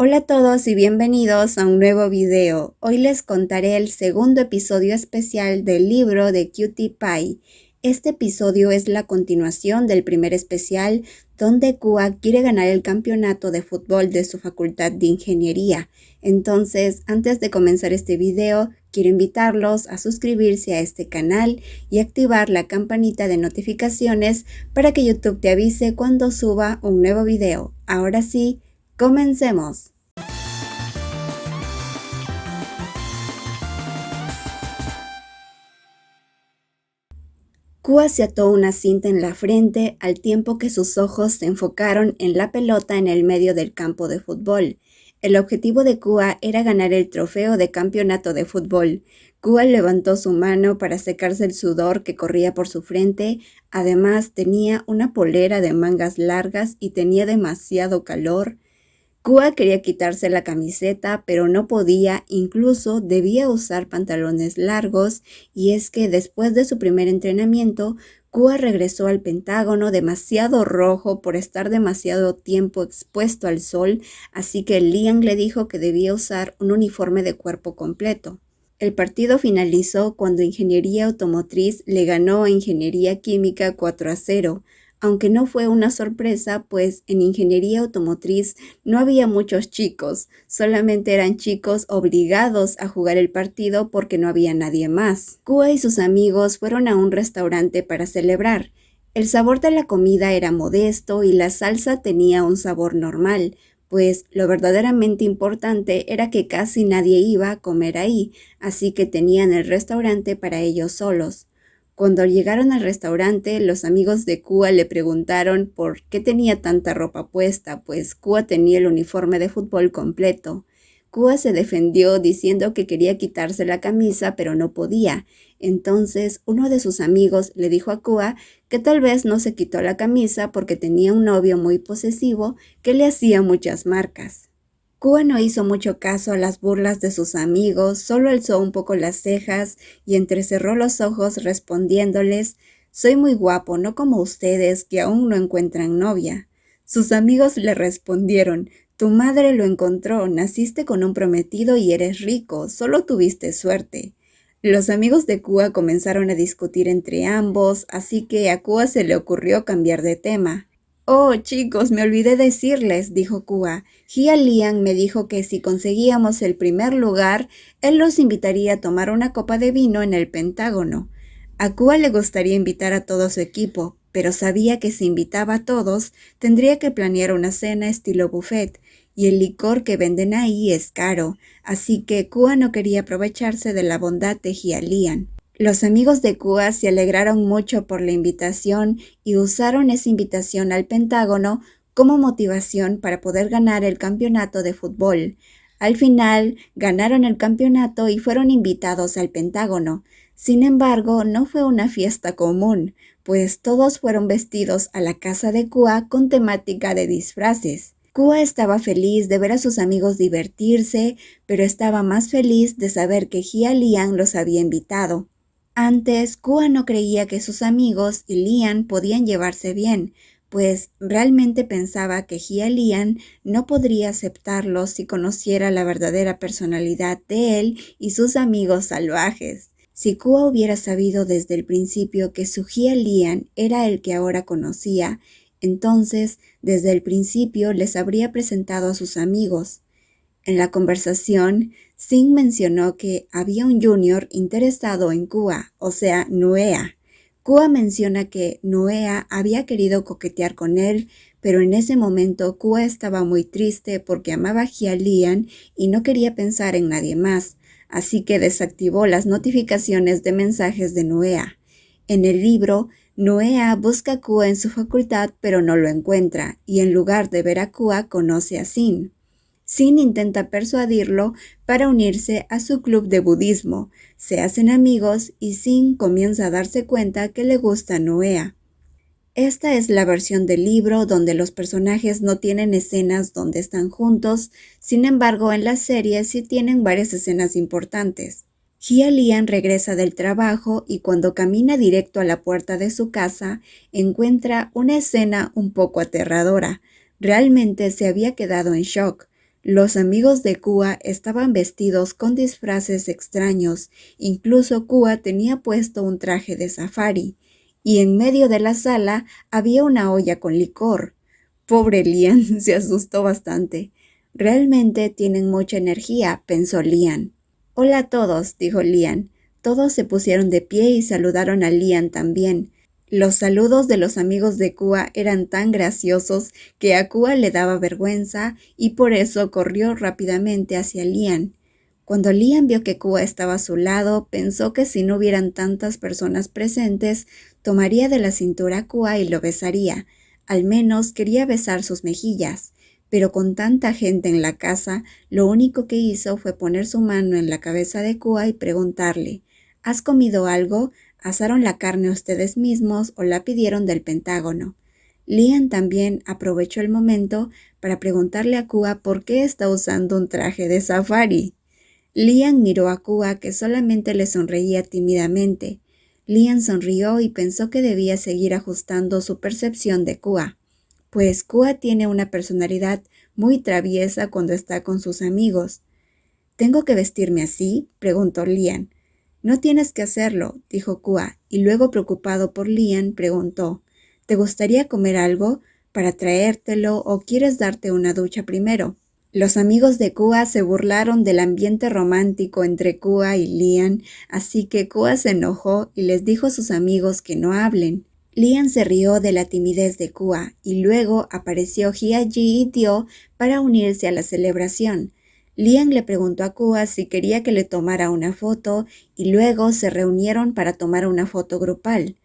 Hola a todos y bienvenidos a un nuevo video. Hoy les contaré el segundo episodio especial del libro de Cutie Pie. Este episodio es la continuación del primer especial donde Kua quiere ganar el campeonato de fútbol de su facultad de ingeniería. Entonces, antes de comenzar este video, quiero invitarlos a suscribirse a este canal y activar la campanita de notificaciones para que YouTube te avise cuando suba un nuevo video. Ahora sí, comencemos. Kua se ató una cinta en la frente al tiempo que sus ojos se enfocaron en la pelota en el medio del campo de fútbol. El objetivo de Kua era ganar el trofeo de campeonato de fútbol. Kua levantó su mano para secarse el sudor que corría por su frente. Además, tenía una polera de mangas largas y tenía demasiado calor. Kua quería quitarse la camiseta, pero no podía, incluso debía usar pantalones largos, y es que después de su primer entrenamiento, Kua regresó al Pentágono demasiado rojo por estar demasiado tiempo expuesto al sol, así que Liam le dijo que debía usar un uniforme de cuerpo completo. El partido finalizó cuando Ingeniería Automotriz le ganó a Ingeniería Química 4-0. Aunque no fue una sorpresa, pues en Ingeniería Automotriz no había muchos chicos, solamente eran chicos obligados a jugar el partido porque no había nadie más. Kua y sus amigos fueron a un restaurante para celebrar. El sabor de la comida era modesto y la salsa tenía un sabor normal, pues lo verdaderamente importante era que casi nadie iba a comer ahí, así que tenían el restaurante para ellos solos. Cuando llegaron al restaurante, los amigos de Kua le preguntaron por qué tenía tanta ropa puesta, pues Kua tenía el uniforme de fútbol completo. Kua se defendió diciendo que quería quitarse la camisa, pero no podía. Entonces, uno de sus amigos le dijo a Kua que tal vez no se quitó la camisa porque tenía un novio muy posesivo que le hacía muchas marcas. Kua no hizo mucho caso a las burlas de sus amigos, solo alzó un poco las cejas y entrecerró los ojos respondiéndoles: «Soy muy guapo, no como ustedes que aún no encuentran novia». Sus amigos le respondieron: «Tu madre lo encontró, naciste con un prometido y eres rico, solo tuviste suerte». Los amigos de Kua comenzaron a discutir entre ambos, así que a Kua se le ocurrió cambiar de tema. «Oh, chicos, me olvidé decirles», dijo Kua. «Hia Liam me dijo que si conseguíamos el primer lugar, él los invitaría a tomar una copa de vino en el Pentágono». A Kua le gustaría invitar a todo su equipo, pero sabía que si invitaba a todos, tendría que planear una cena estilo buffet, y el licor que venden ahí es caro, así que Kua no quería aprovecharse de la bondad de Hia Liam. Los amigos de Kua se alegraron mucho por la invitación y usaron esa invitación al Pentágono como motivación para poder ganar el campeonato de fútbol. Al final, ganaron el campeonato y fueron invitados al Pentágono. Sin embargo, no fue una fiesta común, pues todos fueron vestidos a la casa de Kua con temática de disfraces. Kua estaba feliz de ver a sus amigos divertirse, pero estaba más feliz de saber que Hia Liam los había invitado. Antes, Kua no creía que sus amigos y Liam podían llevarse bien, pues realmente pensaba que Hia Liam no podría aceptarlo si conociera la verdadera personalidad de él y sus amigos salvajes. Si Kua hubiera sabido desde el principio que su Hia Liam era el que ahora conocía, entonces desde el principio les habría presentado a sus amigos. En la conversación, Singh mencionó que había un junior interesado en Kua, o sea, Nuea. Kua menciona que Nuea había querido coquetear con él, pero en ese momento Kua estaba muy triste porque amaba a Hia Liam y no quería pensar en nadie más, así que desactivó las notificaciones de mensajes de Nuea. En el libro, Nuea busca a Kua en su facultad, pero no lo encuentra, y en lugar de ver a Kua, conoce a Singh. Singh intenta persuadirlo para unirse a su club de budismo. Se hacen amigos y Singh comienza a darse cuenta que le gusta Nuea. Esta es la versión del libro donde los personajes no tienen escenas donde están juntos, sin embargo en la serie sí tienen varias escenas importantes. Hia Liam regresa del trabajo y cuando camina directo a la puerta de su casa, encuentra una escena un poco aterradora. Realmente se había quedado en shock. Los amigos de Kua estaban vestidos con disfraces extraños, incluso Kua tenía puesto un traje de safari, y en medio de la sala había una olla con licor. Pobre Lian, se asustó bastante. Realmente tienen mucha energía, pensó Lian. Hola a todos, dijo Lian. Todos se pusieron de pie y saludaron a Lian también. Los saludos de los amigos de Kua eran tan graciosos que a Kua le daba vergüenza y por eso corrió rápidamente hacia Lian. Cuando Lian vio que Kua estaba a su lado, pensó que si no hubieran tantas personas presentes, tomaría de la cintura a Kua y lo besaría. Al menos quería besar sus mejillas. Pero con tanta gente en la casa, lo único que hizo fue poner su mano en la cabeza de Kua y preguntarle, ¿has comido algo? ¿Asaron la carne ustedes mismos o la pidieron del Pentágono? Lian también aprovechó el momento para preguntarle a Kua por qué está usando un traje de safari. Lian miró a Kua, que solamente le sonreía tímidamente. Lian sonrió y pensó que debía seguir ajustando su percepción de Kua, pues Kua tiene una personalidad muy traviesa cuando está con sus amigos. ¿Tengo que vestirme así?, preguntó Lian. No tienes que hacerlo, dijo Kua, y luego preocupado por Lian, preguntó, ¿te gustaría comer algo para traértelo o quieres darte una ducha primero? Los amigos de Kua se burlaron del ambiente romántico entre Kua y Lian, así que Kua se enojó y les dijo a sus amigos que no hablen. Lian se rió de la timidez de Kua y luego apareció Hye-ji y Dio para unirse a la celebración. Lian le preguntó a Kua si quería que le tomara una foto y luego se reunieron para tomar una foto grupal.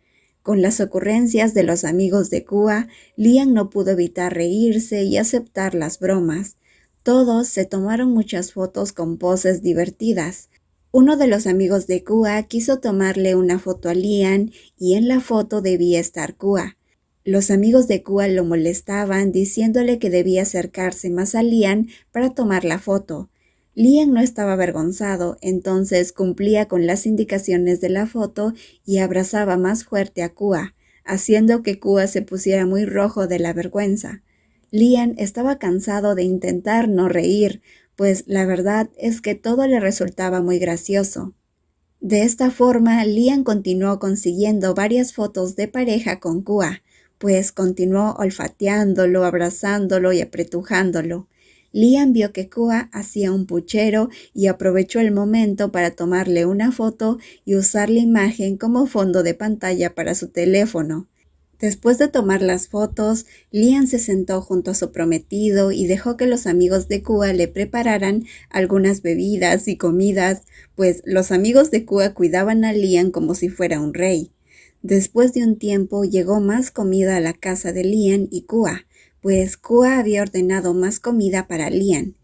Con las ocurrencias de los amigos de Kua, Lian no pudo evitar reírse y aceptar las bromas. Todos se tomaron muchas fotos con poses divertidas. Uno de los amigos de Kua quiso tomarle una foto a Lian y en la foto debía estar Kua. Los amigos de Kua lo molestaban diciéndole que debía acercarse más a Lian para tomar la foto. Lian no estaba avergonzado, entonces cumplía con las indicaciones de la foto y abrazaba más fuerte a Kua, haciendo que Kua se pusiera muy rojo de la vergüenza. Lian estaba cansado de intentar no reír, pues la verdad es que todo le resultaba muy gracioso. De esta forma, Lian continuó consiguiendo varias fotos de pareja con Kua, pues continuó olfateándolo, abrazándolo y apretujándolo. Lian vio que Kua hacía un puchero y aprovechó el momento para tomarle una foto y usar la imagen como fondo de pantalla para su teléfono. Después de tomar las fotos, Lian se sentó junto a su prometido y dejó que los amigos de Kua le prepararan algunas bebidas y comidas, pues los amigos de Kua cuidaban a Lian como si fuera un rey. Después de un tiempo llegó más comida a la casa de Lian y Kua, pues Kua había ordenado más comida para Lian.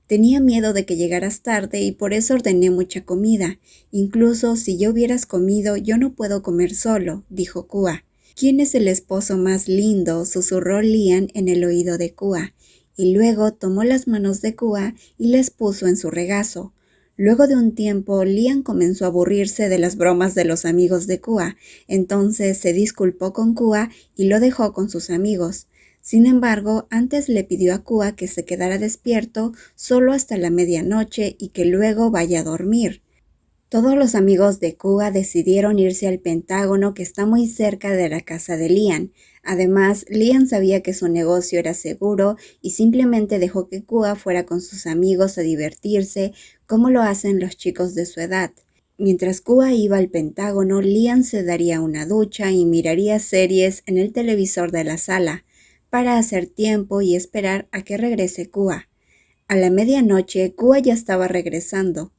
Tenía miedo de que llegaras tarde y por eso ordené mucha comida. Incluso si ya hubieras comido, yo no puedo comer solo, dijo Kua. ¿Quién es el esposo más lindo?, susurró Lian en el oído de Kua, y luego tomó las manos de Kua y les puso en su regazo. Luego de un tiempo, Lian comenzó a aburrirse de las bromas de los amigos de Kua, entonces se disculpó con Kua y lo dejó con sus amigos. Sin embargo, antes le pidió a Kua que se quedara despierto solo hasta la medianoche y que luego vaya a dormir. Todos los amigos de Kua decidieron irse al Pentágono, que está muy cerca de la casa de Lian. Además, Lian sabía que su negocio era seguro y simplemente dejó que Kua fuera con sus amigos a divertirse, como lo hacen los chicos de su edad. Mientras Kua iba al Pentágono, Lian se daría una ducha y miraría series en el televisor de la sala, para hacer tiempo y esperar a que regrese Kua. A la medianoche, Kua ya estaba regresando.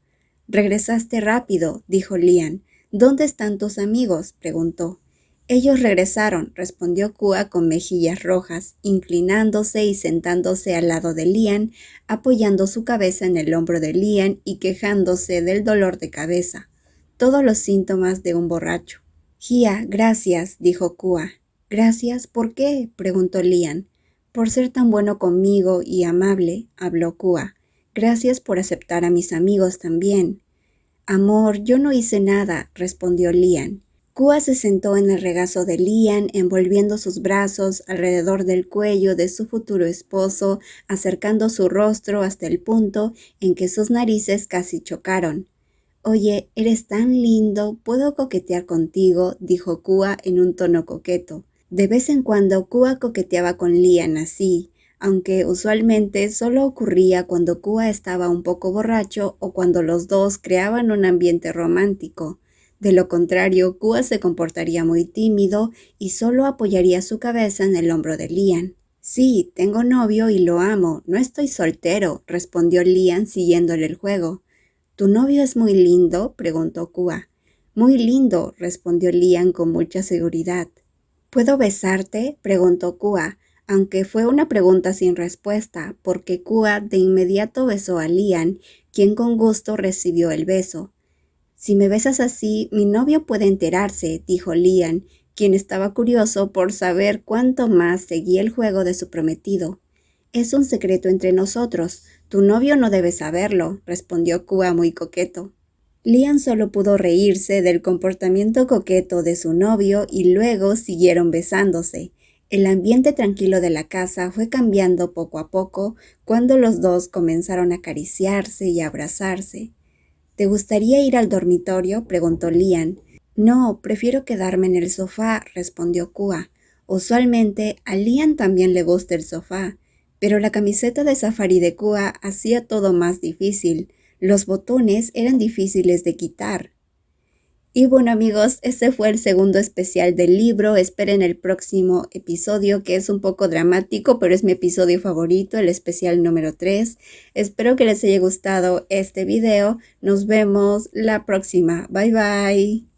«Regresaste rápido», dijo Lian. «¿Dónde están tus amigos?», preguntó. «Ellos regresaron», respondió Kua con mejillas rojas, inclinándose y sentándose al lado de Lian, apoyando su cabeza en el hombro de Lian y quejándose del dolor de cabeza. Todos los síntomas de un borracho. «Hia, gracias», dijo Kua. «¿Gracias? ¿Por qué?», preguntó Lian. «Por ser tan bueno conmigo y amable», habló Kua. «Gracias por aceptar a mis amigos también». «Amor, yo no hice nada», respondió Lian. Kua se sentó en el regazo de Lian, envolviendo sus brazos alrededor del cuello de su futuro esposo, acercando su rostro hasta el punto en que sus narices casi chocaron. «Oye, eres tan lindo, ¿puedo coquetear contigo?», dijo Kua en un tono coqueto. De vez en cuando Kua coqueteaba con Lian así, aunque usualmente solo ocurría cuando Kua estaba un poco borracho o cuando los dos creaban un ambiente romántico. De lo contrario, Kua se comportaría muy tímido y solo apoyaría su cabeza en el hombro de Lian. «Sí, tengo novio y lo amo, no estoy soltero», respondió Lian siguiéndole el juego. «¿Tu novio es muy lindo?», preguntó Kua. «Muy lindo», respondió Lian con mucha seguridad. «¿Puedo besarte?», preguntó Kua, aunque fue una pregunta sin respuesta, porque Kua de inmediato besó a Lian, quien con gusto recibió el beso. «Si me besas así, mi novio puede enterarse», dijo Lian, quien estaba curioso por saber cuánto más seguía el juego de su prometido. «Es un secreto entre nosotros. Tu novio no debe saberlo», respondió Kua muy coqueto. Lian solo pudo reírse del comportamiento coqueto de su novio y luego siguieron besándose. El ambiente tranquilo de la casa fue cambiando poco a poco cuando los dos comenzaron a acariciarse y a abrazarse. «¿Te gustaría ir al dormitorio?», preguntó Lian. «No, prefiero quedarme en el sofá», respondió Kua. Usualmente a Lian también le gusta el sofá, pero la camiseta de safari de Kua hacía todo más difícil. Los botones eran difíciles de quitar. Y bueno, amigos, este fue el segundo especial del libro. Esperen el próximo episodio, que es un poco dramático, pero es mi episodio favorito, el especial número 3. Espero que les haya gustado este video. Nos vemos la próxima. Bye bye.